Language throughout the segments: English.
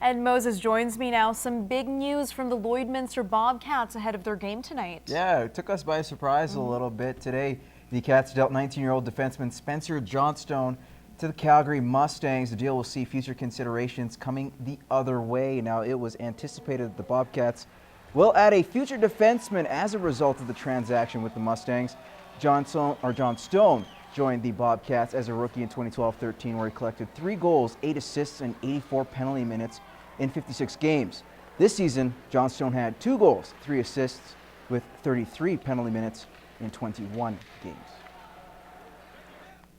And Moses joins me now. Some big news from the Lloydminster Bobcats ahead of their game tonight. Yeah, it took us by surprise a little bit today. The Cats dealt 19-year-old defenseman Spencer Johnstone to the Calgary Mustangs. The deal will see future considerations coming the other way. Now, it was anticipated that the Bobcats will add a future defenseman as a result of the transaction with the Mustangs. John Stone joined the Bobcats as a rookie in 2012-13, where he collected 3 goals, 8 assists, and 84 penalty minutes in 56 games. This season, John Stone had 2 goals, 3 assists, with 33 penalty minutes in 21 games.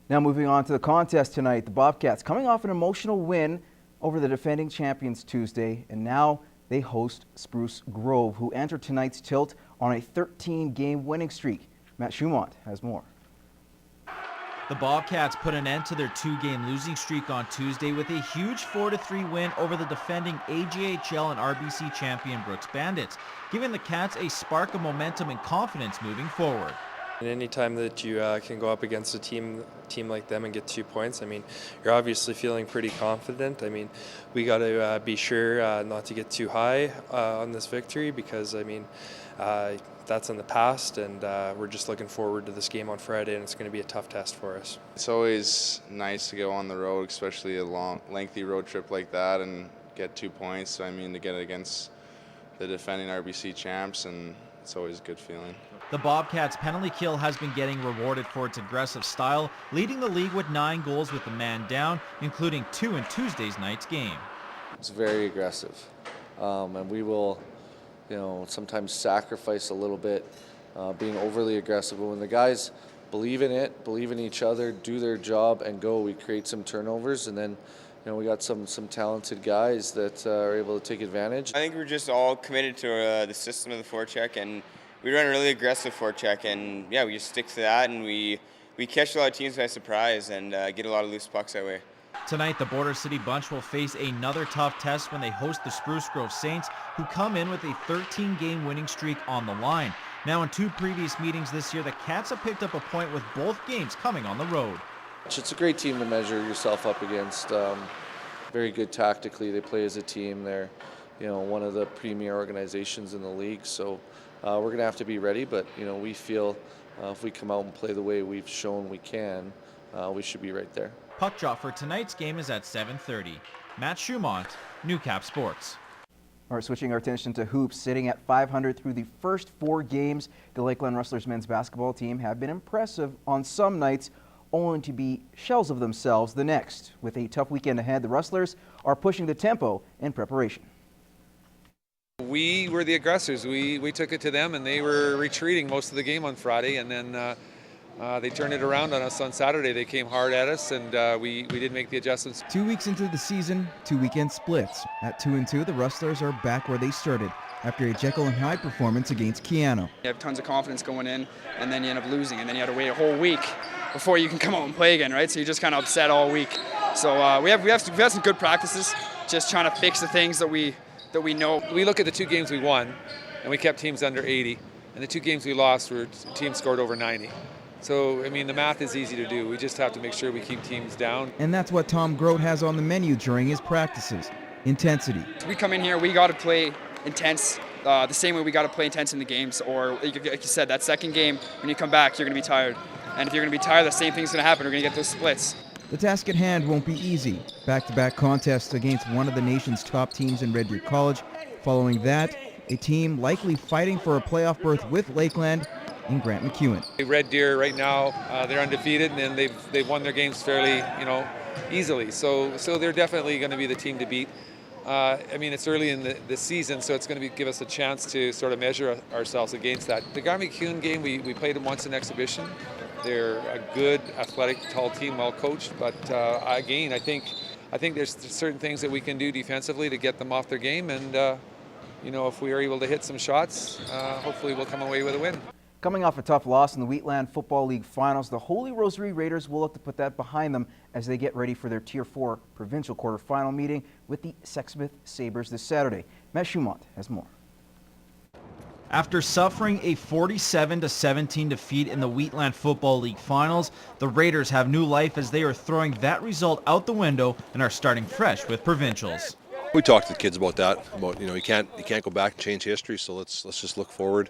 Now moving on to the contest tonight, the Bobcats coming off an emotional win over the defending champions Tuesday, and now they host Spruce Grove, who entered tonight's tilt on a 13-game winning streak. Matt Schumont has more. The Bobcats put an end to their 2-game losing streak on Tuesday with a huge 4-3 win over the defending AJHL and RBC champion Brooks Bandits, giving the Cats a spark of momentum and confidence moving forward. And any time that you can go up against a team like them and get 2 points, I mean, you're obviously feeling pretty confident. I mean, we got to be sure not to get too high on this victory because, I mean, that's in the past, and we're just looking forward to this game on Friday, and it's going to be a tough test for us. It's always nice to go on the road, especially a long, lengthy road trip like that, and get 2 points. I mean, to get it against the defending RBC champs, and it's always a good feeling. The Bobcats' penalty kill has been getting rewarded for its aggressive style, leading the league with 9 goals with the man down, including 2 in Tuesday's night's game. It's very aggressive, and we will, sometimes sacrifice a little bit, being overly aggressive. But when the guys believe in it, believe in each other, do their job, and go, we create some turnovers, and then we got some talented guys that are able to take advantage. I think we're just all committed to the system of the forecheck, and we run a really aggressive forecheck, and yeah, we just stick to that, and we catch a lot of teams by surprise and get a lot of loose pucks that way. Tonight, the Border City Bunch will face another tough test when they host the Spruce Grove Saints, who come in with a 13-game winning streak on the line. Now, in 2 previous meetings this year, the Cats have picked up a point with both games coming on the road. It's a great team to measure yourself up against. Very good tactically. They play as a team. They're, one of the premier organizations in the league. So we're going to have to be ready. But we feel if we come out and play the way we've shown we can, we should be right there. Puck drop for tonight's game is at 7:30. Matt Schumont, Newcap Sports. All right, switching our attention to hoops, sitting at 500 through the first 4 games, the Lakeland Rustlers men's basketball team have been impressive on some nights, only to be shells of themselves the next. With a tough weekend ahead, the Rustlers are pushing the tempo in preparation. We were the aggressors. We took it to them, and they were retreating most of the game on Friday, and then they turned it around on us on Saturday. They came hard at us, and we did make the adjustments. 2 weeks into the season, 2 weekend splits. At 2-2, the Rustlers are back where they started after a Jekyll and Hyde performance against Keano. You have tons of confidence going in, and then you end up losing, and then you have to wait a whole week before you can come out and play again, right? So you're just kind of upset all week. So we have some good practices, just trying to fix the things that we know. We look at the 2 games we won, and we kept teams under 80, and the 2 games we lost were teams scored over 90. So, I mean, the math is easy to do. We just have to make sure we keep teams down. And that's what Tom Groat has on the menu during his practices: intensity. We come in here, we got to play intense, the same way we got to play intense in the games. Or, like you said, that second game, when you come back, you're going to be tired. And if you're going to be tired, the same thing's going to happen. We're going to get those splits. The task at hand won't be easy. Back-to-back contests against one of the nation's top teams in Red Deer College. Following that, a team likely fighting for a playoff berth with Lakeland in Grant McEwen. Red Deer right now, they're undefeated, and they've won their games fairly, easily. So they're definitely going to be the team to beat. I mean, it's early in the season, so it's going to give us a chance to sort of measure ourselves against that. The Grant McEwen game, we played them once in exhibition. They're a good, athletic, tall team, well coached. But again, I think there's certain things that we can do defensively to get them off their game, and if we are able to hit some shots, hopefully we'll come away with a win. Coming off a tough loss in the Wheatland Football League Finals, the Holy Rosary Raiders will look to put that behind them as they get ready for their Tier 4 provincial quarterfinal meeting with the Sexsmith Sabres this Saturday. Matt Schumont has more. After suffering a 47-17 defeat in the Wheatland Football League Finals, the Raiders have new life as they are throwing that result out the window and are starting fresh with Provincials. We talked to the kids about that. About you can't go back and change history. So let's just look forward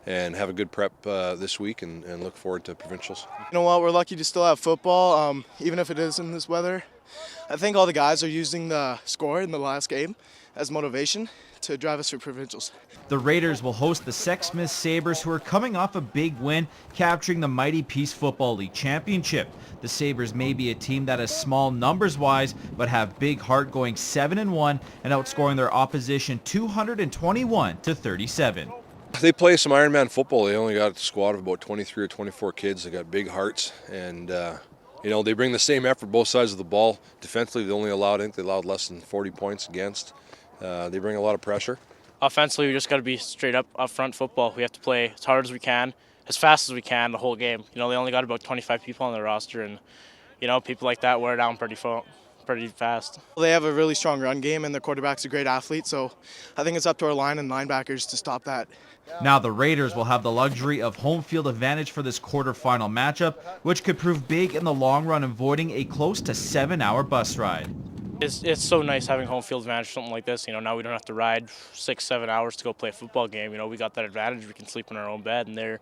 and have a good prep this week and look forward to provincials. You know what? We're lucky to still have football, even if it is in this weather. I think all the guys are using the score in the last game as motivation to drive us through provincials. The Raiders will host the Sexsmith Sabres, who are coming off a big win, capturing the mighty Peace Football League championship. The Sabres may be a team that is small numbers-wise, but have big heart, going 7-1 and outscoring their opposition 221-37. They play some Ironman football. They only got a squad of about 23 or 24 kids. They got big hearts, and they bring the same effort both sides of the ball. Defensively, they allowed less than 40 points against. They bring a lot of pressure. Offensively, we just got to be straight up front football. We have to play as hard as we can, as fast as we can the whole game. They only got about 25 people on the roster, and people like that wear down pretty fast. They have a really strong run game, and their quarterback's a great athlete, so I think it's up to our line and linebackers to stop that. Now the Raiders will have the luxury of home field advantage for this quarterfinal matchup, which could prove big in the long run, avoiding a close to 7-hour bus ride. It's so nice having home field advantage for something like this. Now we don't have to ride 6-7 hours to go play a football game. We got that advantage. We can sleep in our own bed, and they're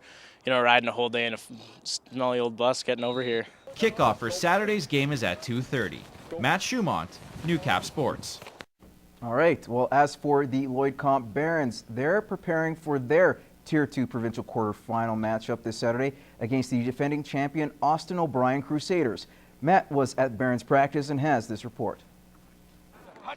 riding a whole day in a smelly old bus getting over here. Kickoff for Saturday's game is at 2:30. Matt Schumont, Newcap Sports. All right, well, as for the Lloyd Comp Barons, they're preparing for their Tier 2 provincial quarterfinal matchup this Saturday against the defending champion Austin O'Brien Crusaders. Matt was at Barons practice and has this report.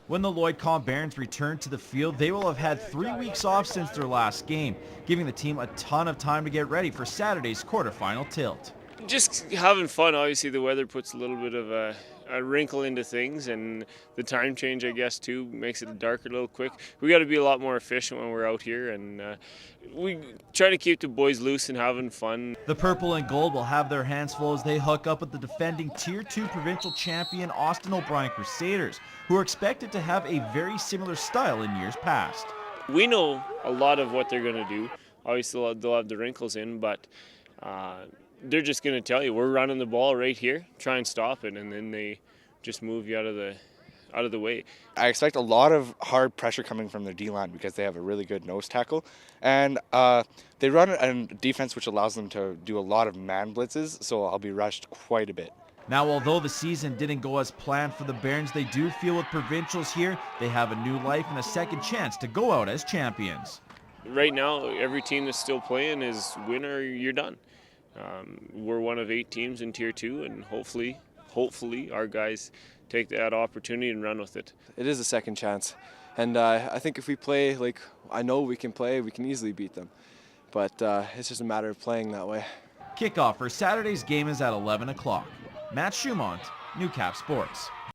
When the Lloyd Comp Barons return to the field, they will have had 3 weeks off since their last game, giving the team a ton of time to get ready for Saturday's quarterfinal tilt. Just having fun. Obviously the weather puts a little bit of a wrinkle into things, and the time change, I guess, too, makes it dark a little quick. We got to be a lot more efficient when we're out here, and we try to keep the boys loose and having fun. The purple and gold will have their hands full as they hook up with the defending Tier 2 provincial champion Austin O'Brien Crusaders, who are expected to have a very similar style in years past. We know a lot of what they're going to do. Obviously they'll have the wrinkles in, but they're just going to tell you, we're running the ball right here, try and stop it, and then they just move you out of the way. I expect a lot of hard pressure coming from their D-line because they have a really good nose tackle, and they run a defense which allows them to do a lot of man blitzes, so I'll be rushed quite a bit. Now, although the season didn't go as planned for the Barons, they do feel with provincials here, they have a new life and a second chance to go out as champions. Right now, every team that's still playing is win or you're done. We're one of 8 teams in Tier 2, and hopefully our guys take that opportunity and run with it. It is a second chance, and I think if we play like I know we can play, we can easily beat them. But it's just a matter of playing that way. Kickoff for Saturday's game is at 11 o'clock. Matt Schumont, Newcap Sports.